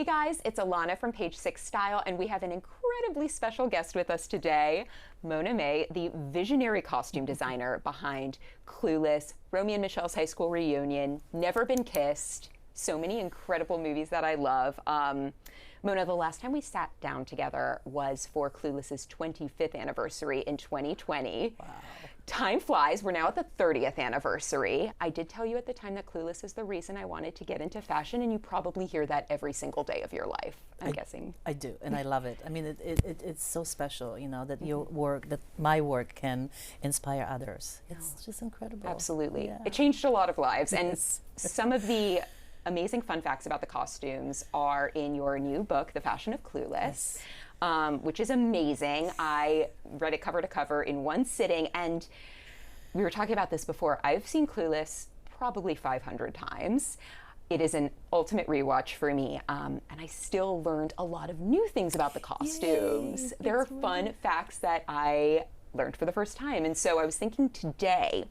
Hey guys, it's Alana from Page Six Style, and we have an incredibly special guest with us today, Mona May, the visionary costume designer behind Clueless, Romeo and Michelle's High School Reunion, Never Been Kissed, so many incredible movies that I love. Mona, the last time we sat down together was for Clueless's 25th anniversary in 2020. Wow. Time flies. We're now at the 30th anniversary. I did tell you at the time that Clueless is the reason I wanted to get into fashion, and you probably hear that every single day of your life, I'm guessing. I do, and I love it. I mean, it's so special, you know, that your work, that my work can inspire others. It's just incredible. Absolutely. Yeah. It changed a lot of lives, and Yes. some of the amazing fun facts about the costumes are in your new book, The Fashion of Clueless. Which is amazing. I read it cover to cover in one sitting, and we were talking about this before. I've seen Clueless probably 500 times. It is an ultimate rewatch for me, and I still learned a lot of new things about the costumes. Yay, there are fun facts that I learned for the first time, and so I was thinking today,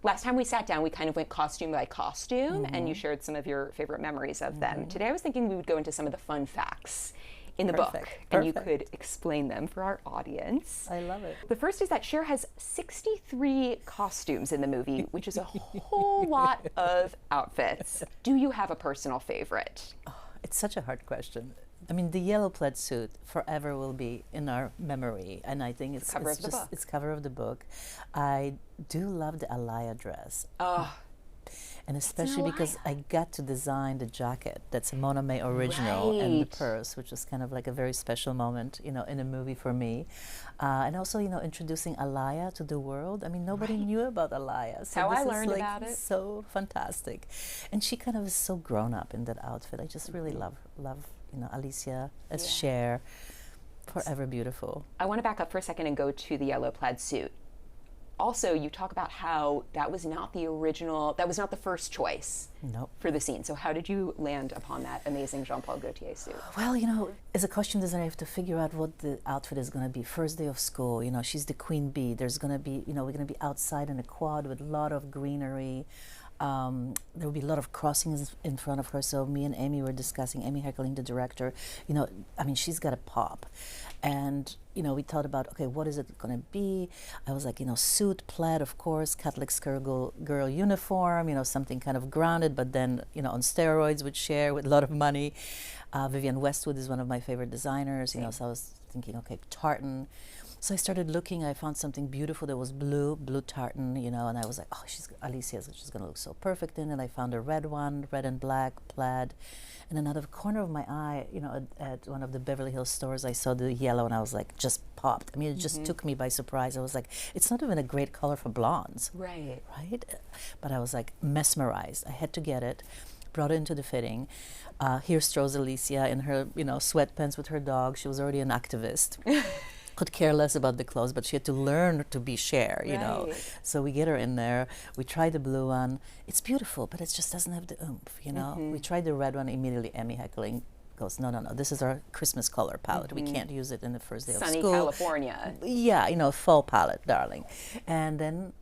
last time we sat down, we kind of went costume by costume, and you shared some of your favorite memories of them. Today I was thinking we would go into some of the fun facts in the book, and you could explain them for our audience. I love it. The first is that Cher has 63 costumes in the movie, which is a whole lot of outfits. Do you have a personal favorite? Oh, it's such a hard question. I mean, the yellow plaid suit forever will be in our memory, and I think it's cover of the book. It's cover of the book. I do love the Alaïa dress. Oh, And especially because I got to design the jacket that's a Mona May original and the Right. purse, which was kind of like a very special moment, you know, in a movie for me. And also, you know, introducing Alaïa to the world. I mean, nobody knew about Alaïa. So How this I is learned like about it. so fantastic. And she kind of is so grown up in that outfit. I just really love, you know, Alicia as Cher. Forever beautiful. I want to back up for a second and go to the yellow plaid suit. Also, you talk about how that was not the original, that was not the first choice Nope. for the scene. So how did you land upon that amazing Jean-Paul Gaultier suit? Well, you know, as a costume designer, you have to figure out what the outfit is going to be. First day of school, you know, she's the queen bee. There's going to be, you know, we're going to be outside in a quad with a lot of greenery. There will be a lot of crossings in front of her. So me and Amy were discussing, Amy Heckerling, the director, you know, I mean, she's got a pop. And, you know, we thought about, okay, what is it going to be? I was like, you know, suit, plaid, of course, Catholic girl uniform, you know, something kind of grounded, but then, you know, on steroids with Cher, with a lot of money. Vivienne Westwood is one of my favorite designers, you know, so I was thinking, okay, tartan. So I started looking, I found something beautiful that was blue tartan, you know, and I was like, oh, Alicia's just gonna look so perfect in it. I found a red one, red and black, plaid. And then out of the corner of my eye, you know, at one of the Beverly Hills stores, I saw the yellow and I was like, just popped. I mean, it just took me by surprise. I was like, it's not even a great color for blondes. Right. Right? But I was like mesmerized. I had to get it. Brought it into the fitting. Here strolls Alicia in her, you know, sweatpants with her dog. She was already an activist. Could care less about the clothes, but she had to learn to be Cher, you know. So we get her in there. We try the blue one. It's beautiful, but it just doesn't have the oomph, you know. We tried the red one. Immediately, Amy Heckerling goes, no. This is our Christmas color palette. We can't use it in the first day of Sunny school. California. Yeah, you know, fall palette, darling. And then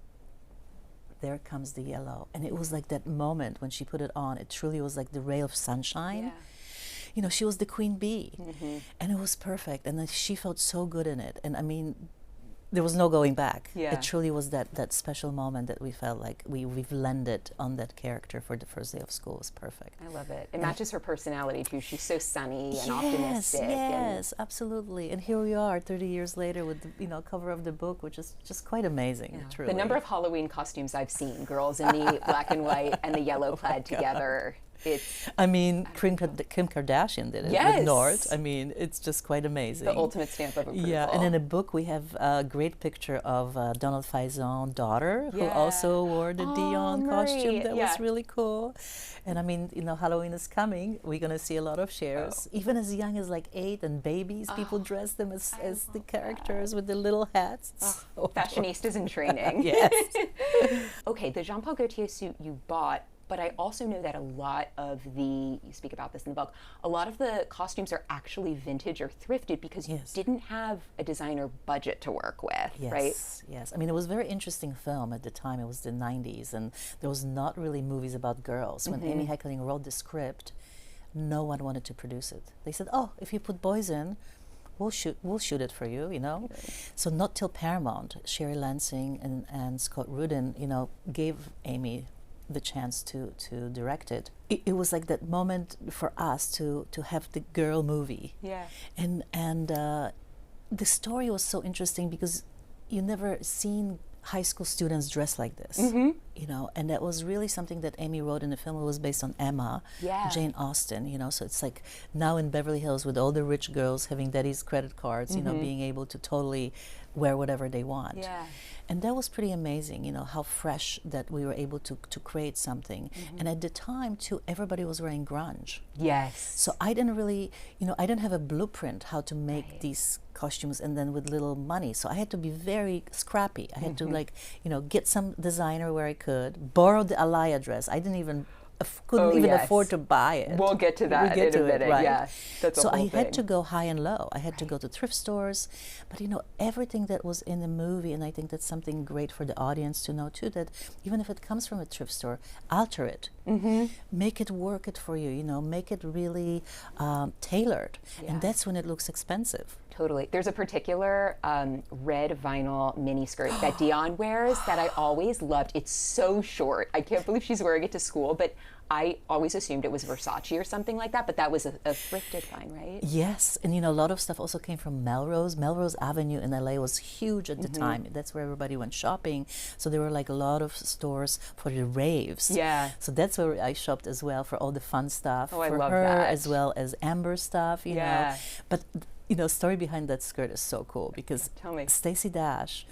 there comes the yellow, and it was like that moment when she put it on. It truly was like the ray of sunshine. Yeah. You know, she was the queen bee, and it was perfect. And then she felt so good in it. And I mean, there was no going back. Yeah. It truly was that special moment that we felt like we've landed on that character for the first day of school. It was perfect. I love it. It matches her personality too. She's so sunny and Yes, optimistic. yes, absolutely. And here we are, 30 years later, with the, you know, cover of the book, which is just quite amazing. Truly. The number of Halloween costumes I've seen, girls in the black and white and the yellow plaid together. I mean, Kim Kardashian did it with North. I mean, it's just quite amazing. The ultimate stamp of approval. Yeah, and in the book we have a great picture of Donald Faison's daughter, who also wore the Dion costume. That was really cool. And I mean, you know, Halloween is coming. We're going to see a lot of Chers. Even as young as like 8 and babies, people dress them as the characters with the little hats. So fashionistas in training. Yes. Okay, the Jean-Paul Gaultier suit you bought, but I also know that a lot of you speak about this in the book, a lot of the costumes are actually vintage or thrifted because you didn't have a designer budget to work with, right? Yes. I mean, it was a very interesting film at the time. It was the 90s, and there was not really movies about girls. When Amy Heckerling wrote the script, no one wanted to produce it. They said, "Oh, if you put boys in, we'll shoot it for you," you know. So not till Paramount, Sherry Lansing and Scott Rudin, you know, gave Amy the chance to direct it. It was like that moment for us to have the girl movie. Yeah. And the story was so interesting because you never seen high school students dressed like this, you know, and that was really something that Amy wrote in the film. It was based on Emma, Jane Austen, you know, so it's like now in Beverly Hills with all the rich girls having daddy's credit cards, you know, being able to totally wear whatever they want. Yeah. And that was pretty amazing, you know, how fresh that we were able to create something. And at the time, too, everybody was wearing grunge. Yes. So I didn't really, you know, I didn't have a blueprint how to make these costumes and then with little money. So I had to be very scrappy. I had to, like, you know, get some designer where I could, borrow the Alaïa dress. I didn't even couldn't even afford to buy it. We'll get to that in a minute. Right. Yeah, that's so a whole I had thing. to go high and low. I had to go to thrift stores, but you know, everything that was in the movie, and I think that's something great for the audience to know too, that even if it comes from a thrift store, alter it, make it work it for you, you know, make it really tailored, and that's when it looks expensive. Totally. There's a particular red vinyl mini skirt that Dion wears that I always loved. It's so short. I can't believe she's wearing it to school, but I always assumed it was Versace or something like that, but that was a thrifted find, right? Yes, and you know, a lot of stuff also came from Melrose. Melrose Avenue in LA was huge at the time. That's where everybody went shopping. So there were like a lot of stores for the raves. Yeah. So that's where I shopped as well for all the fun stuff. Oh, I for love her, that. as well as Amber stuff, you know. But you know, story behind that skirt is so cool because Tell me. Stacey Dash,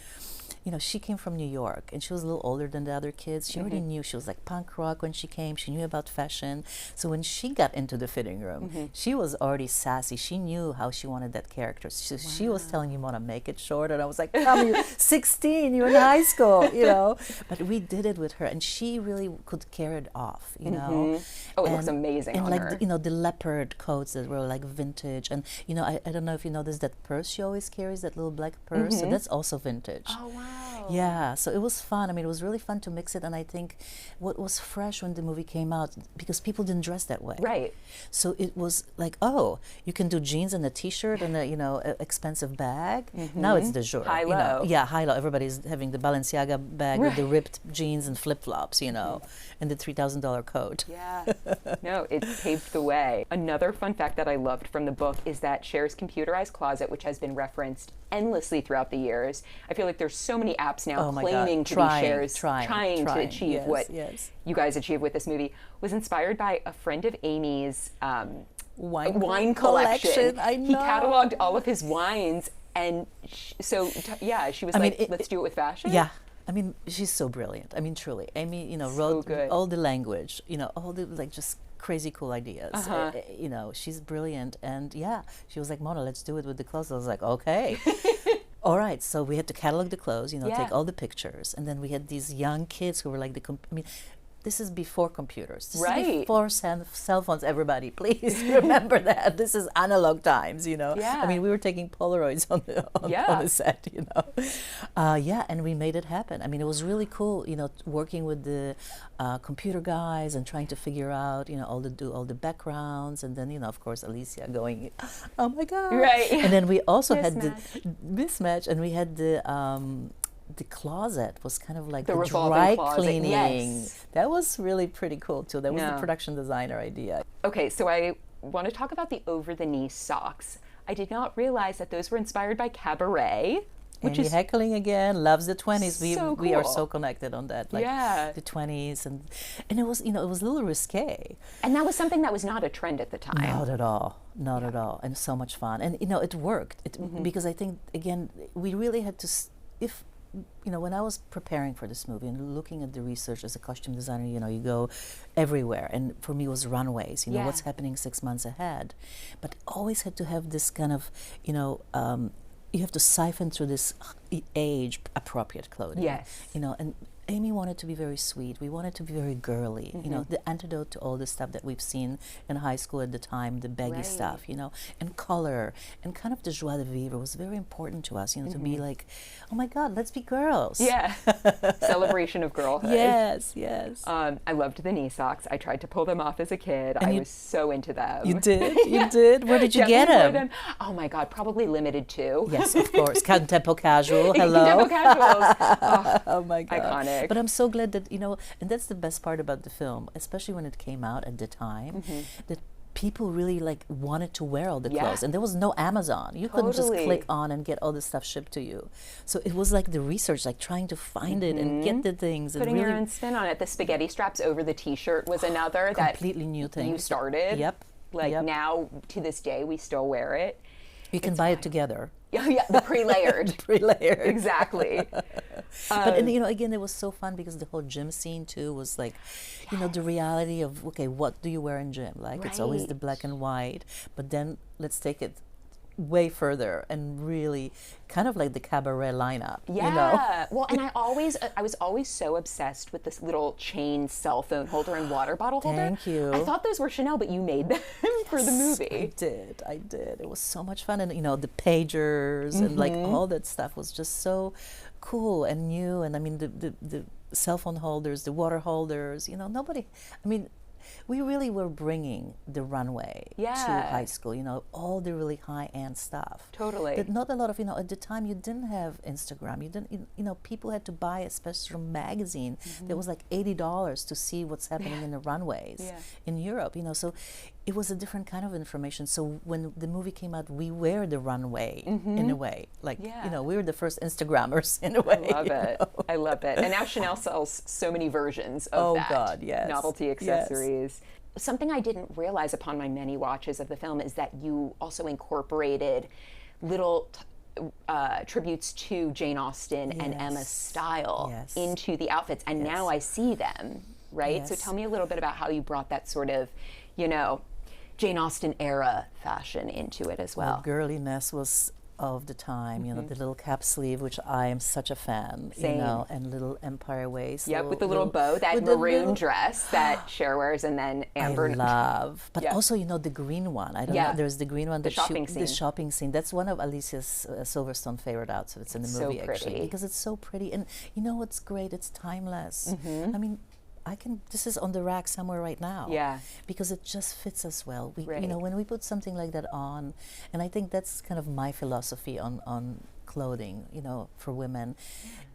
you know, she came from New York and she was a little older than the other kids. She already knew. She was like punk rock when she came. She knew about fashion. So when she got into the fitting room, she was already sassy. She knew how she wanted that character. So she was telling you want to make it short, and I was like, "Come, you're 16, you're in high school," you know. But we did it with her, and she really could carry it off, you know. Oh, it looks amazing and on like her. you know, the leopard coats that were like vintage, and you know, I don't know if you noticed that purse she always carries, that little black purse. So that's also vintage. Oh, wow. Yeah, so it was fun. I mean, it was really fun to mix it, and I think what was fresh when the movie came out, because people didn't dress that way. Right. So it was like, oh, you can do jeans and a T-shirt and a, you know, expensive bag. Now it's de jour. High you know. low. Yeah, high low. Everybody's having the Balenciaga bag with the ripped jeans and flip-flops, you know, and the $3,000 coat. Yeah. No, it paved the way. Another fun fact that I loved from the book is that Cher's computerized closet, which has been referenced endlessly throughout the years. I feel like there's so many apps now claiming to be Cher's, trying to achieve what you guys achieved with this movie, was inspired by a friend of Amy's wine collection. I know. He cataloged all of his wines, and she was like, let's do it with fashion. Yeah. I mean, she's so brilliant. I mean, truly. Amy, you know, wrote all the language, you know, all the, like, just crazy cool ideas. You know, she's brilliant. And yeah, she was like, "Mona, let's do it with the clothes." I was like, okay. All right. So we had to catalog the clothes, you know, take all the pictures. And then we had these young kids who were like, I mean, this is before computers. This is before cell phones, everybody. Please remember that. This is analog times, you know. Yeah. I mean, we were taking Polaroids on the set, you know. Yeah, and we made it happen. I mean, it was really cool, you know, working with the computer guys and trying to figure out, you know, all the backgrounds. And then, you know, of course, Alicia going, "Oh, my God." Right. And then we also had the mismatch, and we had the closet was kind of like the dry cleaning. Yes. That was really pretty cool too. That was the production designer idea. Okay, so I want to talk about the over-the-knee socks. I did not realize that those were inspired by Cabaret. Which Andy is heckling again, loves the 20s. We are cool. so connected on that. Like the 20s, and it was, you know, it was a little risque. And that was something that was not a trend at the time. Not at all. Not at all. And so much fun. And you know, it worked. Because I think, again, we really had to you know, when I was preparing for this movie and looking at the research as a costume designer, you know, you go everywhere. And for me, it was runways, you know, what's happening 6 months ahead. But always had to have this kind of, you know, you have to siphon through this age appropriate clothing. Yes. You know, and Amy wanted to be very sweet. We wanted to be very girly. You know, the antidote to all the stuff that we've seen in high school at the time, the baggy stuff, you know, and color and kind of the joie de vivre was very important to us, you know, to be like, oh my God, let's be girls. Yeah. Celebration of girlhood. Yes, yes. I loved the knee socks. I tried to pull them off as a kid. I was so into them. You did? You did? Where did you get them? Oh my God, probably limited too. Yes, of course. Contempo casual. Hello. Contempo casuals. Oh my God. Iconic. But I'm so glad that, you know, and that's the best part about the film, especially when it came out at the time, that people really like wanted to wear all the clothes, and there was no Amazon. You couldn't just click on and get all the stuff shipped to you. So it was like the research, like trying to find it and get the things. Putting and really your own spin on it. The spaghetti straps over the T-shirt was another completely new thing. You started. Yep. Like now, to this day, we still wear it. You can buy it together. Yeah, the pre-layered. Pre-layered. Exactly. But and, you know, again, it was so fun because the whole gym scene too was like, you know, the reality of, okay, what do you wear in gym? Like it's always the black and white, but then let's take it way further and really kind of like the cabaret lineup. Yeah. You know? Well, and I was always so obsessed with this little chain cell phone holder and water bottle holder. Thank you. I thought those were Chanel, but you made them for the movie. I did. It was so much fun. And, you know, the pagers and like all that stuff was just so cool and new. And I mean, the cell phone holders, the water holders, you know, nobody, I mean, we really were bringing the runway to high school, you know, all the really high-end stuff. Totally. But not a lot of, you know, at the time you didn't have Instagram. You didn't, you know, people had to buy a special magazine that was like $80 to see what's happening in the runways in Europe, you know. So it was a different kind of information. So when the movie came out, we were the runway in a way. Like, you know, we were the first Instagrammers in a way. I love it. I love it. And now Chanel sells so many versions of that. Oh God, yes. Novelty accessories. Yes. Something I didn't realize upon my many watches of the film is that you also incorporated little tributes to Jane Austen and Emma's style into the outfits. And now I see them, right? So tell me a little bit about how you brought that sort of, you know, Jane Austen era fashion into it as well. The girliness was of the time, you know, the little cap sleeve, which I am such a fan, you know, and little empire waist. Yep, with the little bow, that maroon dress that Cher wears, and then Amber. I love, but also, you know, the green one. I don't know, there's the green one. The shopping scene. The shopping scene. That's one of Alicia's Silverstone favorite outfits in the movie, actually, because it's so pretty. And you know what's great? It's timeless. I mean, this is on the rack somewhere right now. Yeah. Because it just fits us well. We, you know, when we put something like that on, and I think that's kind of my philosophy on clothing, you know, for women,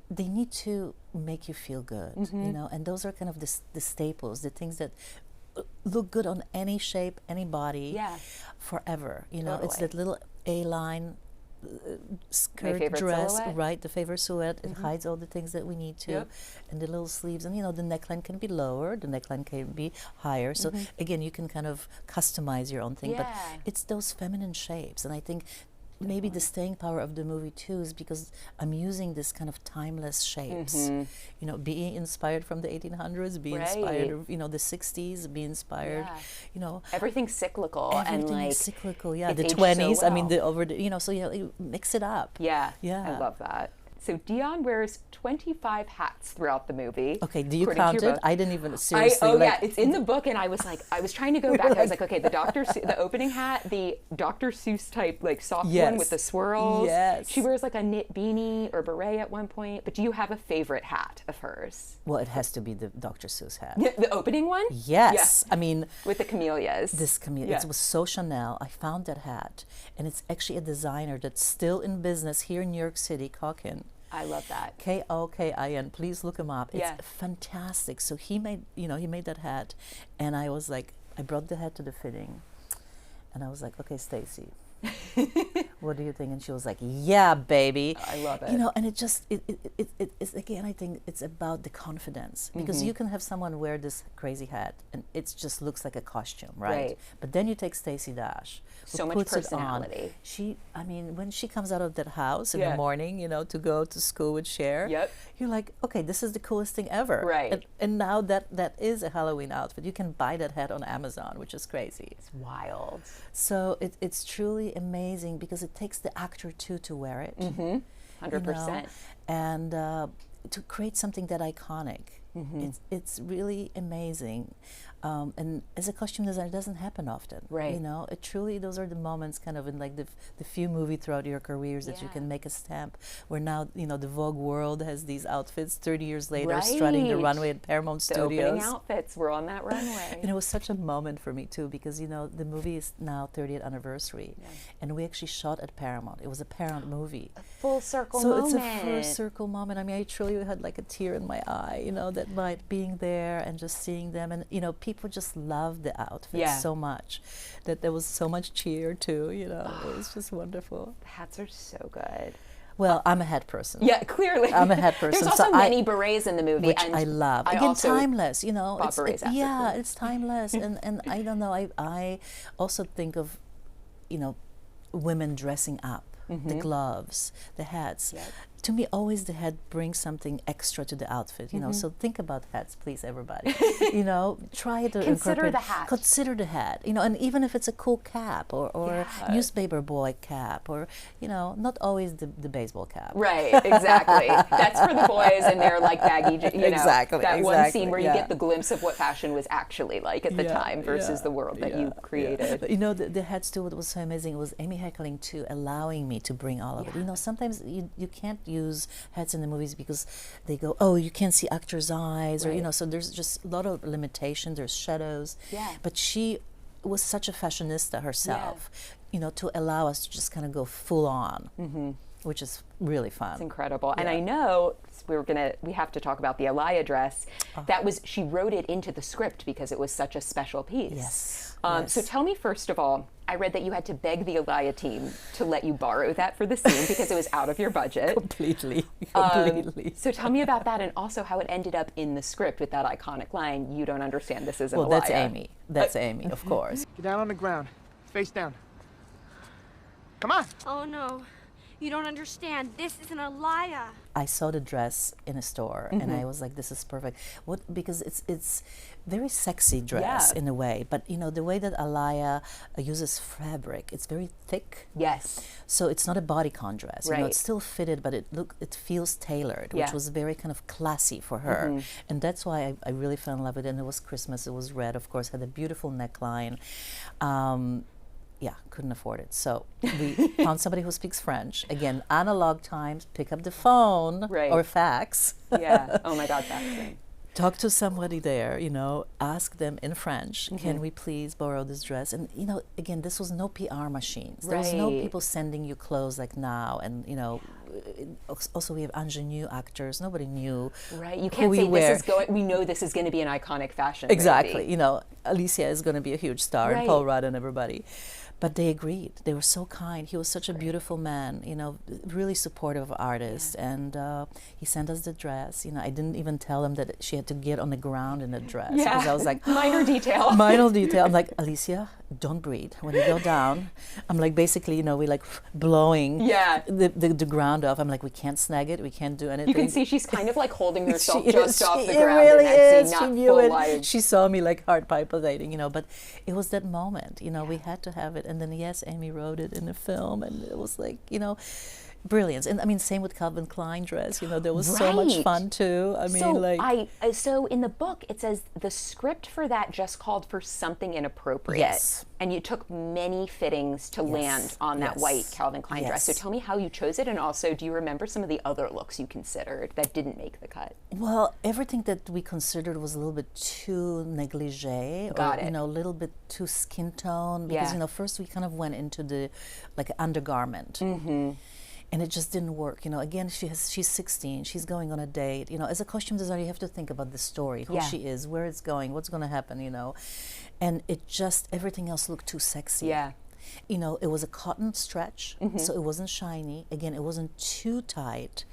they need to make you feel good, you know, and those are kind of the staples, the things that look good on any shape, any body, forever, you know. It's that little A-line skirt dress, silhouette. Right? The favorite silhouette. It hides all the things that we need to, and the little sleeves, and you know, the neckline can be lower, the neckline can be higher. So again, you can kind of customize your own thing, but it's those feminine shapes, and I think maybe the staying power of the movie too is because I'm using this kind of timeless shapes. You know, being inspired from the 1800s, be inspired, you know, the 60s, be inspired, you know. Everything's cyclical. Everything and like is cyclical, the 20s, so well. I mean, you know, so you know, you mix it up. Yeah, I love that. So Dion wears 25 hats throughout the movie. Okay, do you count it? I didn't even seriously. It's in the book, and I was like, I was trying to go back. I was like, okay, the opening hat, the Dr. Seuss type, like soft one with the swirls. Yes. She wears like a knit beanie or beret at one point. But do you have a favorite hat of hers? Well, it has to be the Dr. Seuss hat. The opening one? Yes. I mean, with the camellias. It was so Chanel. I found that hat, and it's actually a designer that's still in business here in New York City, Kokin. I love that. Kokin. Please look him up. It's fantastic. So he made that hat, and I was like, I brought the hat to the fitting, and I was like, okay, Stacy, what do you think? And she was like, yeah, baby. I love it. You know, and it's again, I think it's about the confidence, because you can have someone wear this crazy hat and it just looks like a costume, right? But then you take Stacey Dash, who so much personality. I mean, when she comes out of that house in the morning, you know, to go to school with Cher, you're like, okay, this is the coolest thing ever. Right. And now that is a Halloween outfit. You can buy that hat on Amazon, which is crazy. It's wild. So it's truly amazing because it takes the actor too to wear it. 100%. And to create something that iconic. It's really amazing. And as a costume designer, it doesn't happen often. Right. It truly, those are the moments kind of in like the few movies throughout your careers that you can make a stamp, where now, the Vogue world has these outfits 30 years later strutting the runway at Paramount the Studios. Opening outfits were on that runway. And it was such a moment for me too, because the movie is now 30th anniversary, and we actually shot at Paramount. It was a Paramount movie. A full circle so moment. So it's a full circle moment. I mean, I truly had like a tear in my eye, that night being there and just seeing them, and people just loved the outfits so much that there was so much cheer too. It was just wonderful. The hats are so good. Well, I'm a hat person. Yeah, clearly. I'm a hat person. There's also many berets in the movie, which and I love. I Again, also timeless. berets It's timeless. and I don't know. I also think of, women dressing up, the gloves, the hats. Yep. To me, always the hat brings something extra to the outfit. So think about hats, please, everybody. Try to consider the hat. Consider the hat. And even if it's a cool cap or newspaper boy cap, or not always the baseball cap. Right, exactly. That's for the boys and their like baggy, exactly. That one scene where you get the glimpse of what fashion was actually like at the time versus the world that you created. But the hats too. What was so amazing was Amy Heckerling too, allowing me to bring all of it. Sometimes you can't use hats in the movies because they go, oh, you can't see actors' eyes, or so there's just a lot of limitations. There's shadows. Yeah. But she was such a fashionista herself, to allow us to just kind of go full on, which is really fun. It's incredible. And I know we have to talk about the Alaïa dress. She wrote it into the script because it was such a special piece. Yes. So tell me, first of all, I read that you had to beg the Alaïa team to let you borrow that for the scene because it was out of your budget. Completely. So tell me about that, and also how it ended up in the script with that iconic line, "You don't understand, this isn't Alaïa." Well, that's Amy. That's Amy, of course. Get down on the ground. Face down. Come on. Oh no, you don't understand. This isn't Alaïa. I saw the dress in a store and I was like, this is perfect. Because it's very sexy dress in a way, but the way that Alaïa uses fabric, it's very thick. Yes. So it's not a bodycon dress. Right. It's still fitted, but it feels tailored, which was very kind of classy for her. And that's why I really fell in love with it. And it was Christmas, it was red, of course, had a beautiful neckline. Couldn't afford it. So we found somebody who speaks French. Again, analog times, pick up the phone or fax. Yeah. Oh my God, faxing. Talk to somebody there, ask them in French, can we please borrow this dress? And, again, this was no PR machines. There was no people sending you clothes like now. And, also we have ingenue actors. Nobody knew you can't say we know this is going to be an iconic fashion movie. Alicia is going to be a huge star, and Paul Rudd and everybody. But they agreed. They were so kind. He was such a beautiful man, really supportive artist. And he sent us the dress. I didn't even tell him that she had to get on the ground in a dress. Because I was like, minor detail. Minor detail. I'm like, Alicia, don't breathe. When you go down, I'm like, basically, we like blowing the ground off. I'm like, we can't snag it. We can't do anything. You can see she's kind of like holding herself off the it ground. Really in that is. scene, She not knew full it. wide. She saw me like heart palpitating, But it was that moment, we had to have it. And then, Amy wrote it in the film, and it was like, brilliant. And I mean, same with Calvin Klein dress. There was so much fun too. I mean, so in the book it says the script for that just called for something inappropriate. Yes. And you took many fittings to land on that white Calvin Klein dress. So tell me how you chose it, and also, do you remember some of the other looks you considered that didn't make the cut? Well, everything that we considered was a little bit too negligee, a little bit too skin tone. Because first we kind of went into the undergarment. And it just didn't work. Again, she's 16. She's going on a date. As a costume designer, you have to think about the story, who she is, where it's going, what's going to happen. And it just, everything else looked too sexy. Yeah. It was a cotton stretch, so it wasn't shiny. Again, it wasn't too tight.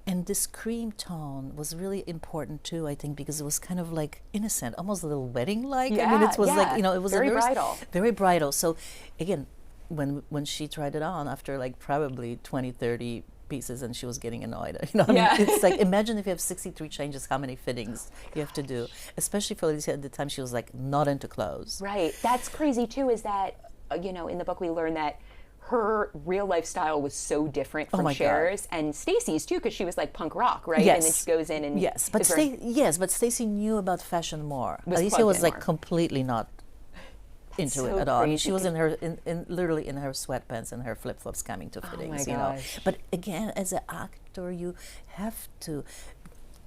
And this cream tone was really important too, I think, because it was kind of like innocent, almost a little wedding-like. Yeah, I mean, it was like, it was very bridal. Very bridal. So, again, when she tried it on after like probably 20, 30 pieces, and she was getting annoyed. I mean, it's like, imagine if you have 63 changes, how many fittings you have to do. Especially for Alicia at the time, she was like not into clothes. Right. That's crazy too, is that, in the book we learned that her real life style was so different from my God. Cher's and Stacey's too, because she was like punk rock, right? And then she goes in and yes, but Stacey knew about fashion more. Alicia plugged was in like more. completely not into so it at all. I mean, she was crazy. literally in her sweatpants and her flip flops coming to fittings. my You know, gosh. but again, as an actor, you have to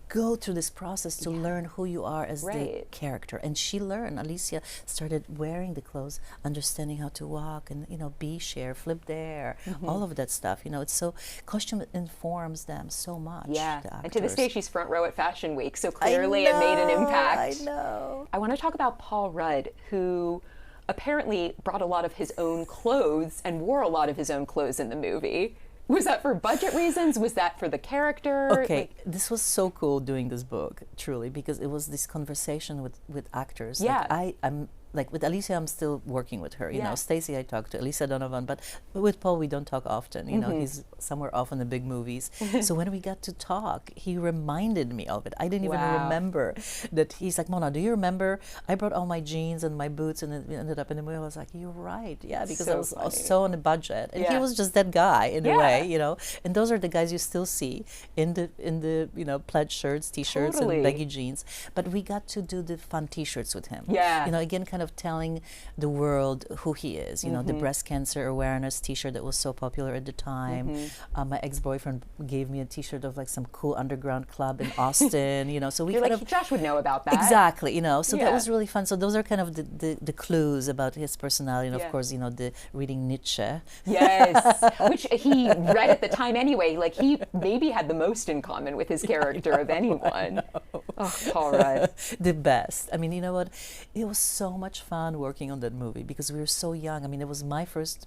go through this process to learn who you are as the Right. character. And she learned. Alicia started wearing the clothes, understanding how to walk, and be Cher, flip there, all of that stuff. It's so costume informs them so much. Yeah, the and to this day actors. she's front row at Fashion Week, so clearly it made an impact. I know. I want to talk about Paul Rudd, who apparently brought a lot of his own clothes and wore a lot of his own clothes in the movie. Was that for budget reasons? Was that for the character? Okay, this was so cool doing this book, truly, because it was this conversation with actors. Yeah. I'm like with Alicia, I'm still working with her. You Yeah. know, Stacey, I talk to, Elisa Donovan, but with Paul, we don't talk often. You know, he's somewhere off in the big movies. So when we got to talk, he reminded me of it. I didn't even Wow. remember that. He's like, Mona, do you remember? I brought all my jeans and my boots, and it ended up in the movie. I was like, you're right, yeah, because So I was funny. so on a budget, and he Yeah. was just that guy in Yeah. a way, And those are the guys you still see in the plaid shirts, t-shirts, Totally. and baggy jeans. But we got to do the fun t-shirts with him. Yeah. Again, kind of telling the world who he is. The breast cancer awareness t-shirt that was so popular at the time. My ex-boyfriend gave me a t-shirt of like some cool underground club in Austin. So we You're kind like, of Josh would know about that. exactly. So Yeah. that was really fun. So those are kind of the clues about his personality, and Yeah. of course, the reading Nietzsche. Yes, which he read at the time anyway. Like he maybe had the most in common with his character of anyone. Oh, Paul Rudd. The best. I mean, you know what? It was so much fun working on that movie because we were so young. I mean, it was my first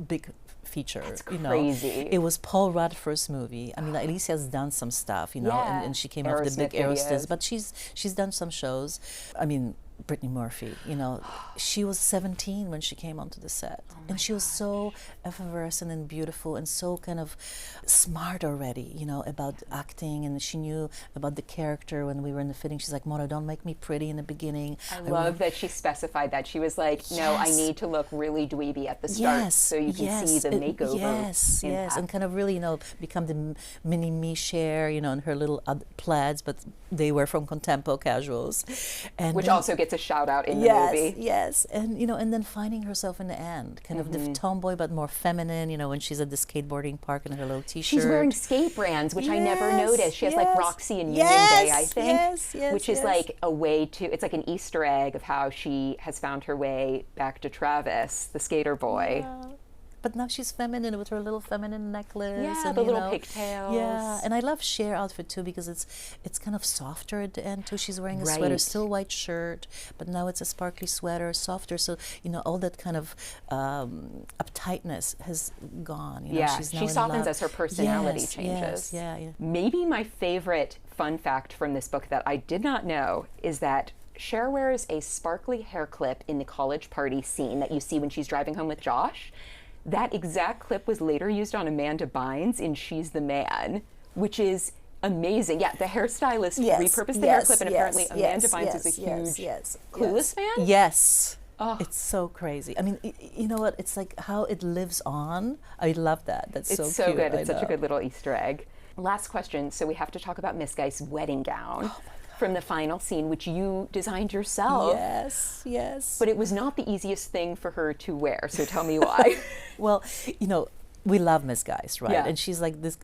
big feature. That's crazy. It was Paul Rudd's first movie. I mean, Alicia's done some stuff, Yeah. and she came off the big Aerosmith Aerosmith, videos. but she's done some shows. I mean, Brittany Murphy, she was 17 when she came onto the set. And she was so effervescent and beautiful and so kind of smart already, about acting. And she knew about the character when we were in the fitting. She's like, Mona, don't make me pretty in the beginning. I love that she specified that. She was like, no, I Yes. need to look really dweeby at the start so you can see the makeover. Yes, impact. and kind of really, become the mini me Cher, and her little plaids, but they were from Contempo casuals. And Which then- also gets a shout out in yes, the movie. Yes, and and then finding herself in the end, kind of the tomboy but more feminine. When she's at the skateboarding park in her little t-shirt. She's wearing skate brands, which I never Yes, noticed. She has like yes, Roxy and Union Day, I yes, think, yes, which is yes. like a way to, it's like an Easter egg of how she has found her way back to Travis, the skater boy. But now she's feminine with her little feminine necklace. Yeah, and, the you little know, pigtails. Yeah, and I love Cher outfit too because it's kind of softer at the end too. She's wearing a sweater, Right. still white shirt, but now it's a sparkly sweater, softer. So all that kind of uptightness has gone. Yeah, she's now she in softens love. as her personality Yes, changes. Yes, yeah. Maybe my favorite fun fact from this book that I did not know is that Cher wears a sparkly hair clip in the college party scene that you see when she's driving home with Josh. That exact clip was later used on Amanda Bynes in She's the Man, which is amazing. Yeah, the hairstylist repurposed the hair clip, and apparently Amanda Bynes is a huge Clueless fan? Yes. Oh. It's so crazy. I mean, you know what? It's like how it lives on. I love that. That's It's so so cute. good. I It's such a know. good little Easter egg. Last question. So we have to talk about Miss Geist's wedding gown from the final scene, which you designed yourself. Yes, yes. But it was not the easiest thing for her to wear. So tell me why. Well, we love Miss Geist, right? Yeah. And she's like this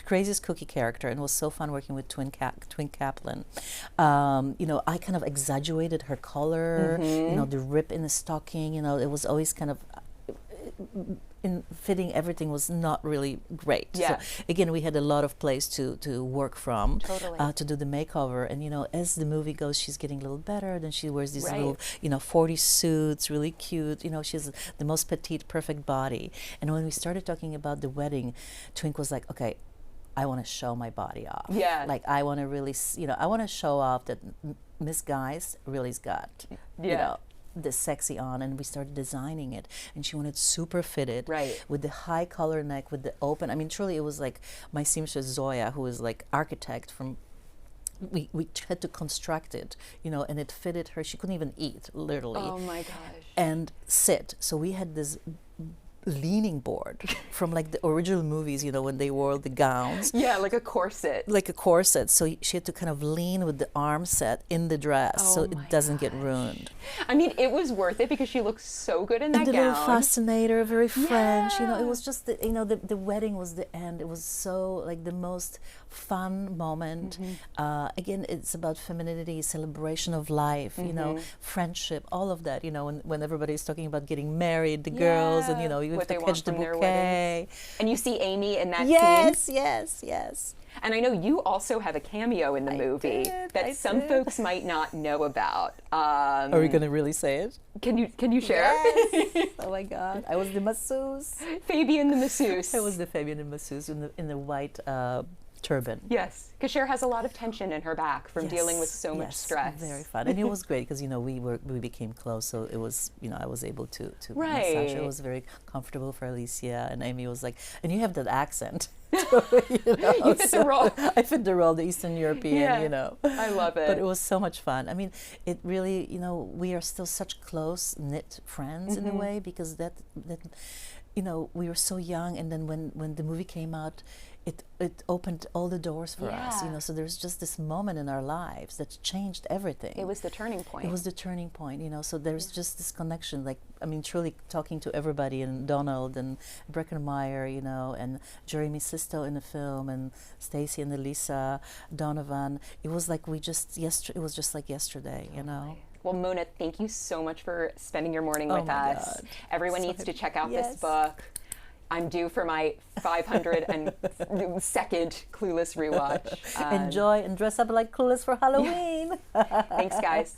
craziest cookie character, and it was so fun working with Twin Kaplan. I kind of exaggerated her color, the rip in the stocking. It was always kind of in fitting. Everything was not really great. Yeah. So again, we had a lot of place to work from, Totally. to do the makeover. And as the movie goes, she's getting a little better. Then she wears these Right. little 40 suits, really cute. She's the most petite, perfect body. And when we started talking about the wedding, Twink was like, okay, I want to show my body off. Yeah. Like I want to really, I want to show off that Miss Geist really's got, Yeah. the sexy on. And we started designing it. And she wanted super fitted. Right. With the high collar neck, with the open. I mean, truly, it was like my seamstress Zoya, who is like architect from. We had to construct it, and it fitted her. She couldn't even eat, literally. Oh my gosh. And sit. So we had this leaning board from like the original movies, you know, when they wore the gowns. Yeah, like a corset. Like a corset. So she had to kind of lean with the arm set in the dress so it doesn't get ruined. I mean, it was worth it because she looked so good in that And the gown. little fascinator, very French, you know, it Yeah. was just, the, you know, the wedding was the end. It was so like the most fun moment. Again, it's about femininity, celebration of life, you know, friendship, all of that, you know, when everybody's talking about getting married, the girls, and, you know, you have What to they catch want the from their bouquet. And you see Amy in that scene. Yes. And I know you also have a cameo in the movie that some folks might not know about. Are we going to really say it? Can you share? Yes. Oh my God. I was the masseuse. Fabian the masseuse. I was the Fabian the masseuse in the white turban. Yes, because Cher has a lot of tension in her back from dealing with so much stress. Very fun, and it was great because, you know, we became close, so it was, you know, I was able to Right. massage. It was very comfortable for Alicia, and Amy was like, and you have that accent. You know, You fit the role. I fit the role, the Eastern European, you know. I love it. But it was so much fun. I mean, it really, you know, we are still such close knit friends in a way, because that you know, we were so young, and then when the movie came out, it opened all the doors for us, you know. So there's just this moment in our lives that changed everything. It was the turning point. It was the turning point, you know. So there's just this connection, like, I mean, truly talking to everybody, and Donald and Breckenmeyer, you know, and Jeremy Sisto in the film, and Stacy and Elisa Donovan. It was like it was just like yesterday, you know. Well, Mona, thank you so much for spending your morning with my us. God. Everyone needs to check out this Yes. book. I'm due for my 502nd Clueless rewatch. Enjoy and dress up like Clueless for Halloween. Thanks, guys.